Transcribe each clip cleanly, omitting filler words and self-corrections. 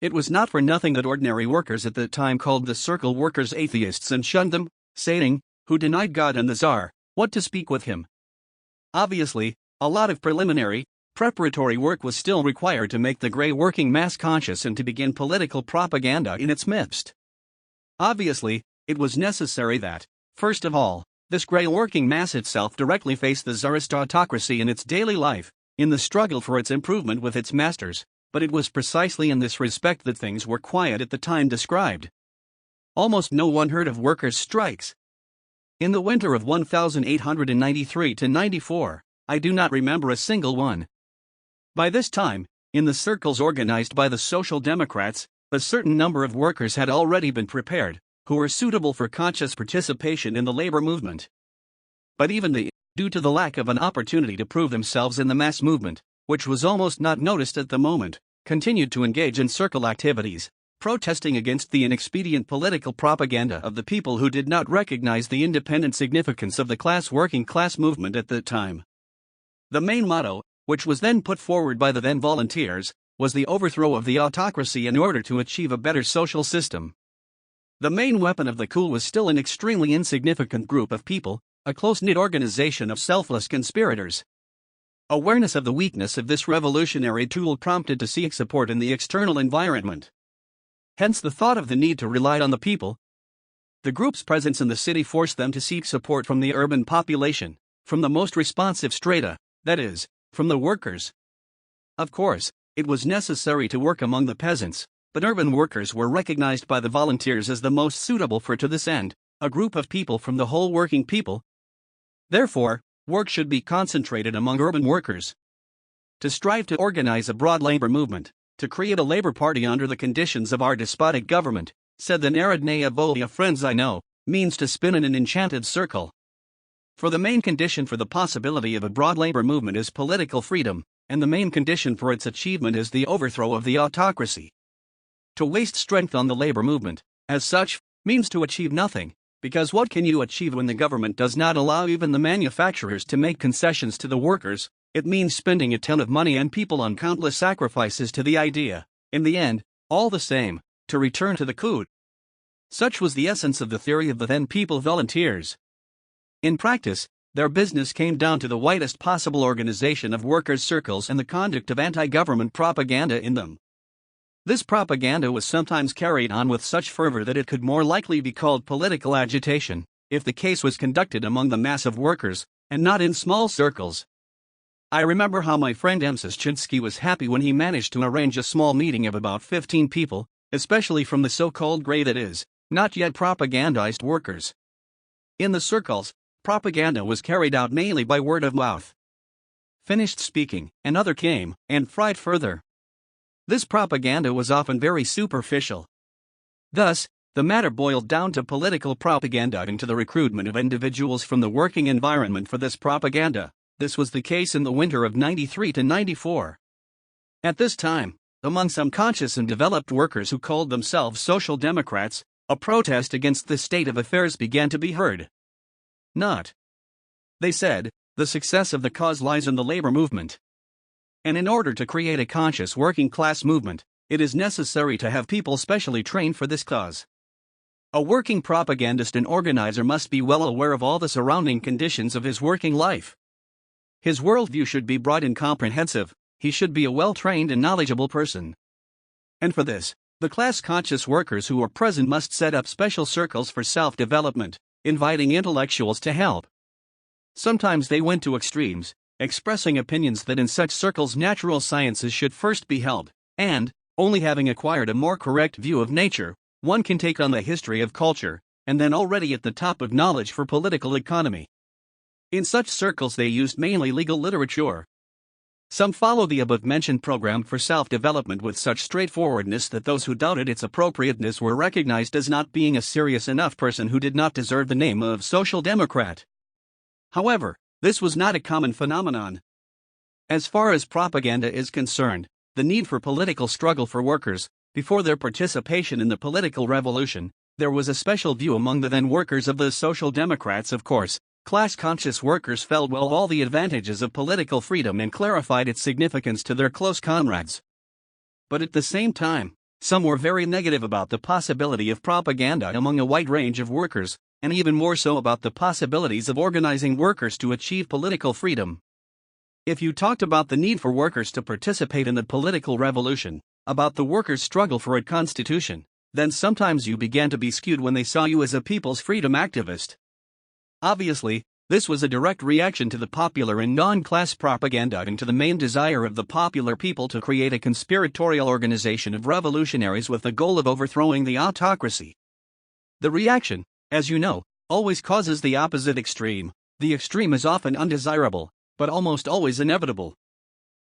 It was not for nothing that ordinary workers at the time called the circle workers atheists and shunned them, saying, who denied God and the Tsar, what to speak with him. Obviously, a lot of preparatory work was still required to make the grey working mass conscious and to begin political propaganda in its midst. Obviously, it was necessary that, first of all, this grey working mass itself directly face the Tsarist autocracy in its daily life, in the struggle for its improvement with its masters, but it was precisely in this respect that things were quiet at the time described. Almost no one heard of workers' strikes. In the winter of 1893–94, I do not remember a single one. By this time, in the circles organized by the Social Democrats, a certain number of workers had already been prepared, who were suitable for conscious participation in the labor movement. But even they, due to the lack of an opportunity to prove themselves in the mass movement, which was almost not noticed at the moment, continued to engage in circle activities, protesting against the inexpedient political propaganda of the people who did not recognize the independent significance of the working class movement at the time. The main motto, which was then put forward by the then volunteers, was the overthrow of the autocracy in order to achieve a better social system. The main weapon of the coup was still an extremely insignificant group of people, a close-knit organization of selfless conspirators. Awareness of the weakness of this revolutionary tool prompted to seek support in the external environment. Hence the thought of the need to rely on the people. The group's presence in the city forced them to seek support from the urban population, from the most responsive strata, that is, from the workers. Of course, it was necessary to work among the peasants, but urban workers were recognized by the volunteers as the most suitable for to this end, a group of people from the whole working people. Therefore, work should be concentrated among urban workers. To strive to organize a broad labor movement, to create a labor party under the conditions of our despotic government, said the Narodnaya Volia friends I know, means to spin in an enchanted circle. For the main condition for the possibility of a broad labor movement is political freedom, and the main condition for its achievement is the overthrow of the autocracy. To waste strength on the labor movement, as such, means to achieve nothing. Because what can you achieve when the government does not allow even the manufacturers to make concessions to the workers? It means spending a ton of money and people on countless sacrifices to the idea, in the end, all the same, to return to the coup. Such was the essence of the theory of the then people volunteers. In practice, their business came down to the widest possible organization of workers' circles and the conduct of anti-government propaganda in them. This propaganda was sometimes carried on with such fervor that it could more likely be called political agitation, if the case was conducted among the mass of workers, and not in small circles. I remember how my friend Mschinsky was happy when he managed to arrange a small meeting of about 15 people, especially from the so-called grey, that is, not yet propagandized workers. In the circles, propaganda was carried out mainly by word of mouth. Finished speaking, another came, and fried further. This propaganda was often very superficial. Thus, the matter boiled down to political propaganda and to the recruitment of individuals from the working environment for this propaganda. This was the case in the winter of 93–94. At this time, among some conscious and developed workers who called themselves Social Democrats, a protest against this state of affairs began to be heard. Not, they said, the success of the cause lies in the labor movement. And in order to create a conscious working class movement, it is necessary to have people specially trained for this cause. A working propagandist and organizer must be well aware of all the surrounding conditions of his working life. His worldview should be broad and comprehensive, he should be a well-trained and knowledgeable person. And for this, the class-conscious workers who are present must set up special circles for self-development, inviting intellectuals to help. Sometimes they went to extremes, expressing opinions that in such circles natural sciences should first be held, and, only having acquired a more correct view of nature, one can take on the history of culture, and then already at the top of knowledge for political economy. In such circles they used mainly legal literature. Some follow the above-mentioned program for self-development with such straightforwardness that those who doubted its appropriateness were recognized as not being a serious enough person who did not deserve the name of Social Democrat. However, this was not a common phenomenon. As far as propaganda is concerned, the need for political struggle for workers, before their participation in the political revolution, there was a special view among the then workers of the Social Democrats. Of course, class-conscious workers felt well all the advantages of political freedom and clarified its significance to their close comrades. But at the same time, Some were very negative about the possibility of propaganda among a wide range of workers, and even more so about the possibilities of organizing workers to achieve political freedom. If you talked about the need for workers to participate in the political revolution, about the workers' struggle for a constitution, then sometimes you began to be skewed when they saw you as a people's freedom activist. Obviously, this was a direct reaction to the popular and non-class propaganda and to the main desire of the popular people to create a conspiratorial organization of revolutionaries with the goal of overthrowing the autocracy. The reaction, as you know, always causes the opposite extreme. The extreme is often undesirable, but almost always inevitable.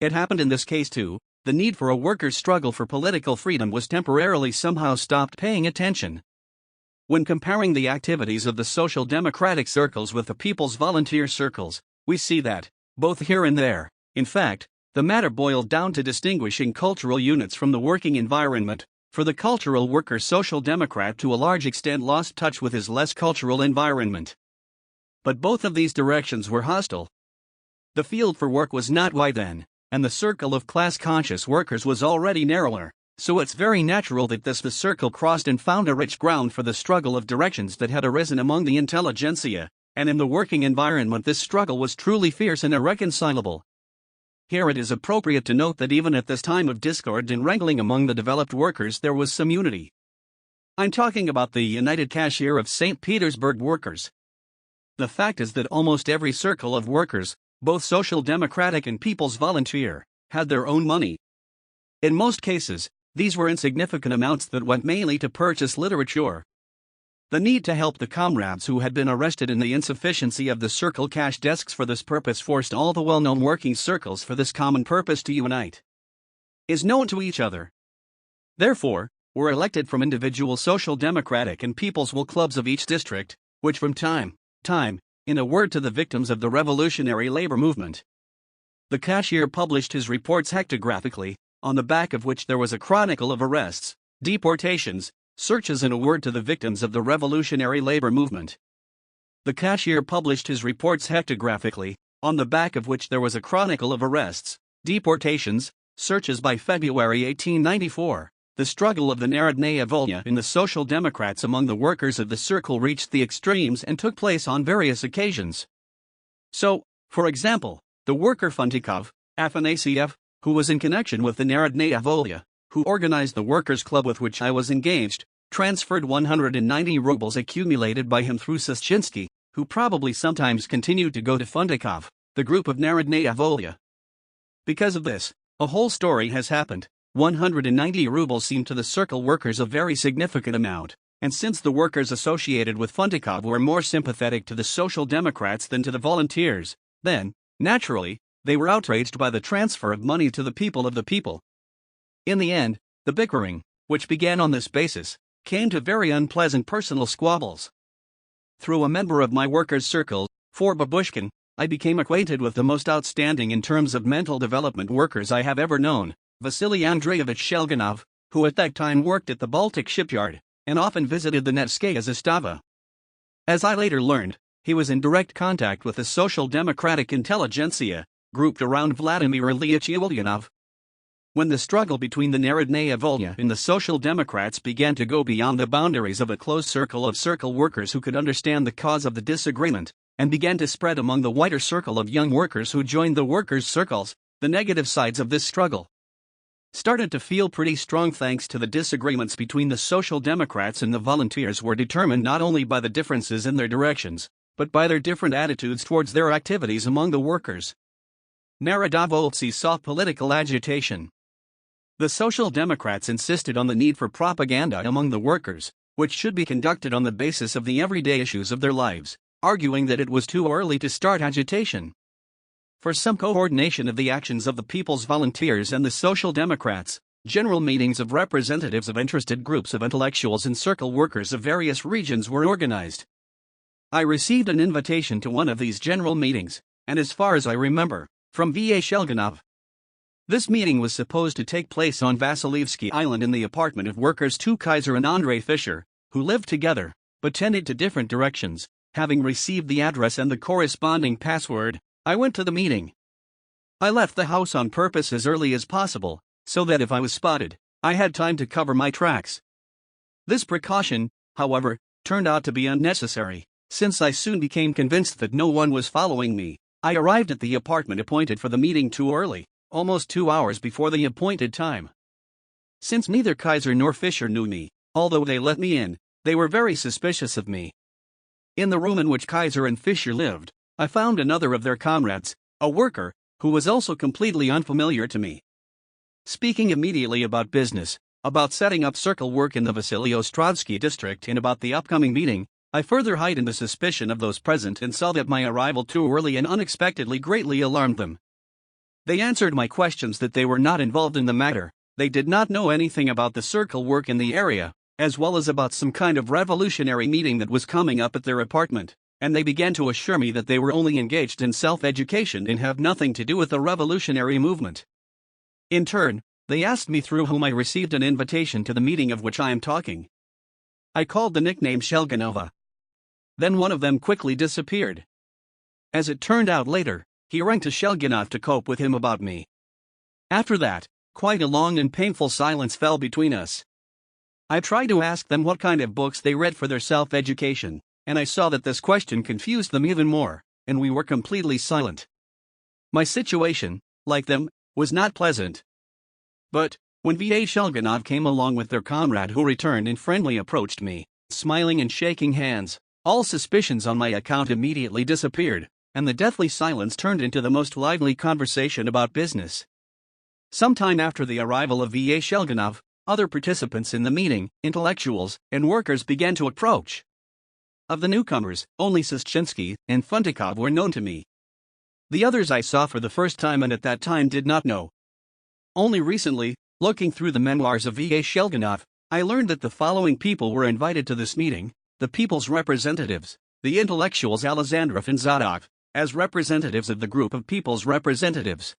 It happened in this case too. The need for a workers' struggle for political freedom was temporarily somehow stopped paying attention. When comparing the activities of the social democratic circles with the people's volunteer circles, we see that, both here and there, in fact, the matter boiled down to distinguishing cultural units from the working environment. For the cultural worker, social democrat to a large extent lost touch with his less cultural environment. But both of these directions were hostile. The field for work was not wide then, and the circle of class-conscious workers was already narrower, so it's very natural that the circle crossed and found a rich ground for the struggle of directions that had arisen among the intelligentsia, and in the working environment this struggle was truly fierce and irreconcilable. Here it is appropriate to note that even at this time of discord and wrangling among the developed workers there was some unity. I'm talking about the United Cashier of St. Petersburg workers. The fact is that almost every circle of workers, both social democratic and people's volunteer, had their own money. In most cases, these were insignificant amounts that went mainly to purchase literature. The need to help the comrades who had been arrested and the insufficiency of the circle cash desks for this purpose forced all the well-known working circles for this common purpose to unite. Is known to each other. Therefore, were elected from individual social democratic and people's will clubs of each district, which from time, in a word to the victims of the revolutionary labor movement. The cashier published his reports hectographically, on the back of which there was a chronicle of arrests, deportations, searches in a word to the victims of the revolutionary labor movement. The cashier published his reports hectographically, on the back of which there was a chronicle of arrests, deportations, searches. By February 1894, the struggle of the Narodnaya Volya in the Social Democrats among the workers of the circle reached the extremes and took place on various occasions. So, for example, the worker Funtikov, Afanasiev, who was in connection with the Narodnaya Volya, who organized the workers' club with which I was engaged, transferred 190 rubles accumulated by him through Soschinsky, who probably sometimes continued to go to Funtikov, the group of Narodnaya Volya. Because of this, a whole story has happened. 190 rubles seemed to the circle workers a very significant amount, and since the workers associated with Funtikov were more sympathetic to the Social Democrats than to the volunteers, then, naturally, they were outraged by the transfer of money to the people of the people. In the end, the bickering, which began on this basis, came to very unpleasant personal squabbles. Through a member of my workers' circle, for Babushkin, I became acquainted with the most outstanding in terms of mental development workers I have ever known, Vasily Andreevich Shelganov, who at that time worked at the Baltic shipyard, and often visited the Nevskaya Zastava. As I later learned, he was in direct contact with the social democratic intelligentsia, grouped around Vladimir Ilyich Ulyanov. When the struggle between the Narodnaya Volya and the Social Democrats began to go beyond the boundaries of a close circle of circle workers who could understand the cause of the disagreement, and began to spread among the wider circle of young workers who joined the workers' circles, the negative sides of this struggle started to feel pretty strong. Thanks to the disagreements between the Social Democrats and the volunteers were determined not only by the differences in their directions, but by their different attitudes towards their activities among the workers. Narodovoltsy saw political agitation. The Social Democrats insisted on the need for propaganda among the workers, which should be conducted on the basis of the everyday issues of their lives, arguing that it was too early to start agitation. For some coordination of the actions of the People's Volunteers and the Social Democrats, general meetings of representatives of interested groups of intellectuals and circle workers of various regions were organized. I received an invitation to one of these general meetings, and as far as I remember, from V.A. Shelganov. This meeting was supposed to take place on Vasilievsky Island in the apartment of workers II. Kaiser and Andrei Fischer, who lived together, but tended to different directions. Having received the address and the corresponding password, I went to the meeting. I left the house on purpose as early as possible, so that if I was spotted, I had time to cover my tracks. This precaution, however, turned out to be unnecessary, since I soon became convinced that no one was following me. I arrived at the apartment appointed for the meeting too early, almost 2 hours before the appointed time. Since neither Kaiser nor Fisher knew me, although they let me in, they were very suspicious of me. In the room in which Kaiser and Fisher lived, I found another of their comrades, a worker, who was also completely unfamiliar to me. Speaking immediately about business, about setting up circle work in the Vasily Ostrodsky district and about the upcoming meeting, I further heightened the suspicion of those present and saw that my arrival too early and unexpectedly greatly alarmed them. They answered my questions that they were not involved in the matter, they did not know anything about the circle work in the area, as well as about some kind of revolutionary meeting that was coming up at their apartment, and they began to assure me that they were only engaged in self-education and have nothing to do with the revolutionary movement. In turn, they asked me through whom I received an invitation to the meeting of which I am talking. I called the nickname Shelganova. Then one of them quickly disappeared. As it turned out later, he rang to Shelganov to cope with him about me. After that, quite a long and painful silence fell between us. I tried to ask them what kind of books they read for their self-education, and I saw that this question confused them even more, and we were completely silent. My situation, like them, was not pleasant. But, when V.A. Shelganov came along with their comrade who returned and friendly approached me, smiling and shaking hands, all suspicions on my account immediately disappeared, and the deathly silence turned into the most lively conversation about business. Some time after the arrival of V.A. Shelganov, other participants in the meeting, intellectuals and workers began to approach. Of the newcomers, only Sishchinsky and Funtikov were known to me. The others I saw for the first time and at that time did not know. Only recently, looking through the memoirs of V.A. Shelganov, I learned that the following people were invited to this meeting: the people's representatives, the intellectuals Alexandrov and Zadok, as representatives of the group of people's representatives.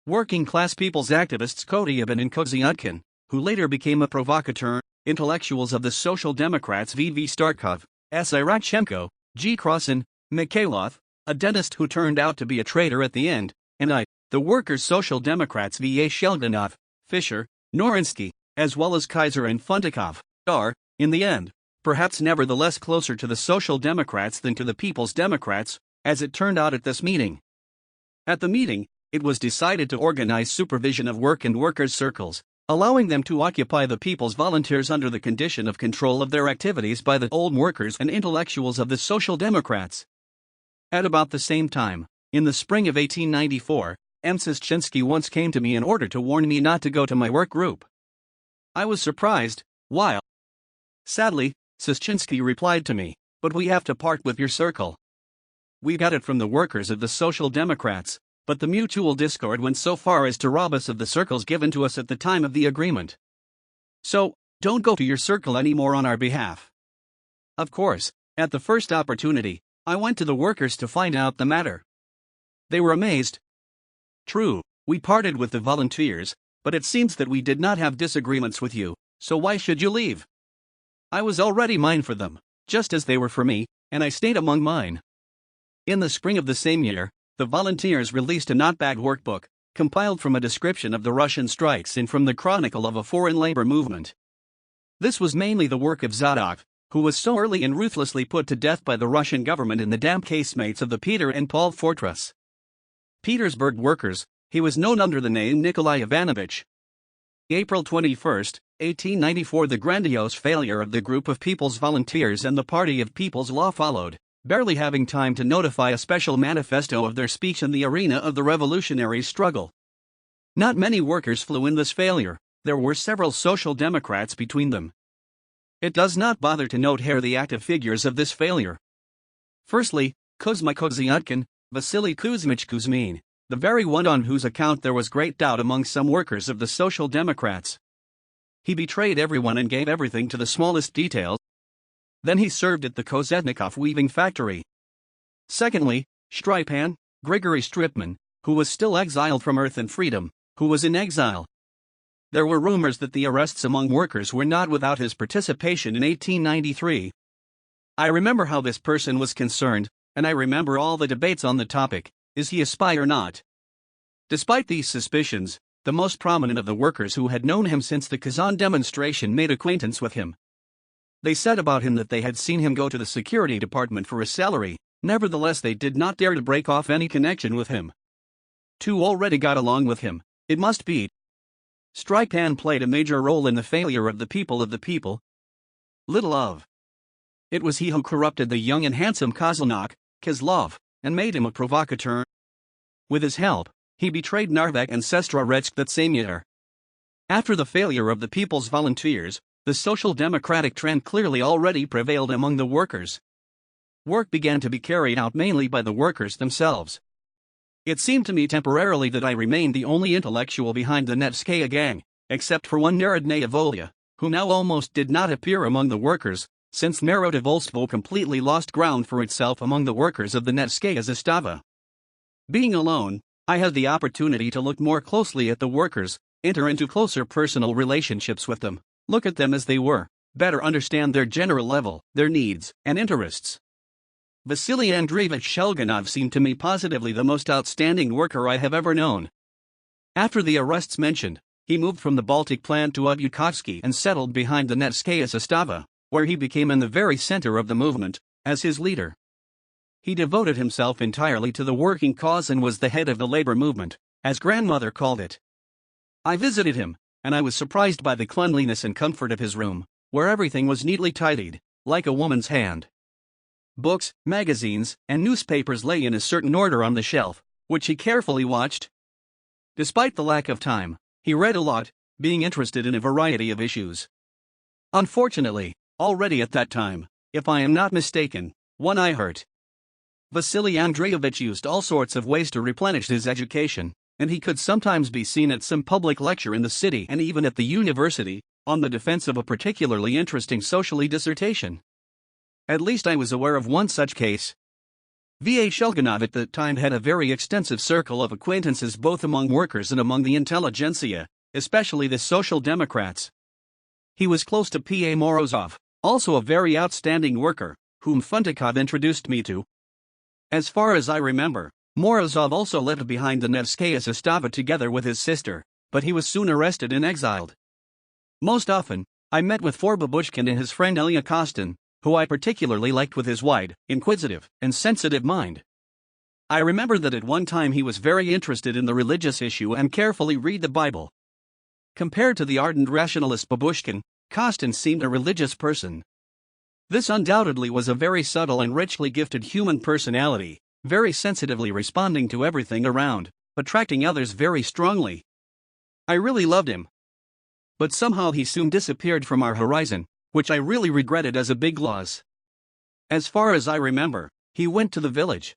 Working-class people's activists Kotyabin and Kozyutkin, who later became a provocateur, intellectuals of the Social Democrats V.V. Starkov, S. Irakchenko, G. Krosin, Mikhailov, a dentist who turned out to be a traitor at the end, and I, the workers' Social Democrats V.A. Shelganov, Fisher, Norinsky, as well as Kaiser and Funtikov, are, in the end, perhaps nevertheless closer to the Social Democrats than to the People's Democrats, as it turned out at this meeting. At the meeting, it was decided to organize supervision of work and workers' circles, allowing them to occupy the people's volunteers under the condition of control of their activities by the old workers and intellectuals of the Social Democrats. At about the same time, in the spring of 1894, M. Sishchinsky once came to me in order to warn me not to go to my work group. I was surprised, while sadly, Sishchinsky replied to me, "But we have to part with your circle. We got it from the workers of the Social Democrats, but the mutual discord went so far as to rob us of the circles given to us at the time of the agreement. So, don't go to your circle anymore on our behalf." Of course, at the first opportunity, I went to the workers to find out the matter. They were amazed. "True, we parted with the volunteers, but it seems that we did not have disagreements with you, so why should you leave?" I was already mine for them, just as they were for me, and I stayed among mine. In the spring of the same year, the volunteers released a not-bad workbook, compiled from a description of the Russian strikes and from the chronicle of a foreign labor movement. This was mainly the work of Zadok, who was so early and ruthlessly put to death by the Russian government in the damp casemates of the Peter and Paul fortress. Petersburg workers, he was known under the name Nikolai Ivanovich. April 21, 1894. The grandiose failure of the group of People's Volunteers and the Party of People's Law followed, barely having time to notify a special manifesto of their speech in the arena of the revolutionary struggle. Not many workers flew in this failure, there were several Social Democrats between them. It does not bother to note here the active figures of this failure. Firstly, Kuzma Kozyutkin, Vasily Kuzmich Kuzmin, the very one on whose account there was great doubt among some workers of the Social Democrats. He betrayed everyone and gave everything to the smallest details. Then he served at the Kozetnikov weaving factory. Secondly, Strypan, Grigory Stripman, who was still exiled from Earth and Freedom, who was in exile. There were rumors that the arrests among workers were not without his participation in 1893. I remember how this person was concerned, and I remember all the debates on the topic: is he a spy or not? Despite these suspicions, the most prominent of the workers who had known him since the Kazan demonstration made acquaintance with him. They said about him that they had seen him go to the security department for a salary, nevertheless they did not dare to break off any connection with him. II already got along with him, it must be. Strypan played a major role in the failure of the people. Little of. It was he who corrupted the young and handsome Kozlnak, Kozlov, and made him a provocateur. With his help, he betrayed Narvek and Sestrorezhsk that same year. After the failure of the People's Volunteers, the social democratic trend clearly already prevailed among the workers. Work began to be carried out mainly by the workers themselves. It seemed to me temporarily that I remained the only intellectual behind the Nevskaya gang, except for one Narodnaya Volya, who now almost did not appear among the workers, since Narodovolstvo completely lost ground for itself among the workers of the Nevskaya Zastava. Being alone, I had the opportunity to look more closely at the workers, enter into closer personal relationships with them, look at them as they were, better understand their general level, their needs, and interests. Vasily Andreevich Shelganov seemed to me positively the most outstanding worker I have ever known. After the arrests mentioned, he moved from the Baltic plant to Obukovsky and settled behind the Nevskaya Zastava, where he became in the very center of the movement, as his leader. He devoted himself entirely to the working cause and was the head of the labor movement, as grandmother called it. I visited him, and I was surprised by the cleanliness and comfort of his room, where everything was neatly tidied, like a woman's hand. Books, magazines, and newspapers lay in a certain order on the shelf, which he carefully watched. Despite the lack of time, he read a lot, being interested in a variety of issues. Unfortunately, already at that time, if I am not mistaken, one eye hurt. Vasily Andreevich used all sorts of ways to replenish his education, and he could sometimes be seen at some public lecture in the city and even at the university, on the defense of a particularly interesting socially dissertation. At least I was aware of one such case. V.A. Shelganov at that time had a very extensive circle of acquaintances both among workers and among the intelligentsia, especially the Social Democrats. He was close to P.A. Morozov, also a very outstanding worker, whom Funtikov introduced me to. As far as I remember, Morozov also lived behind the Nevskaya Zastava together with his sister, but he was soon arrested and exiled. Most often, I met with Babushkin and his friend Ilya Kostin, who I particularly liked with his wide, inquisitive, and sensitive mind. I remember that at one time he was very interested in the religious issue and carefully read the Bible. Compared to the ardent rationalist Babushkin, Kostin seemed a religious person. This undoubtedly was a very subtle and richly gifted human personality, very sensitively responding to everything around, attracting others very strongly. I really loved him. But somehow he soon disappeared from our horizon, which I really regretted as a big loss. As far as I remember, he went to the village,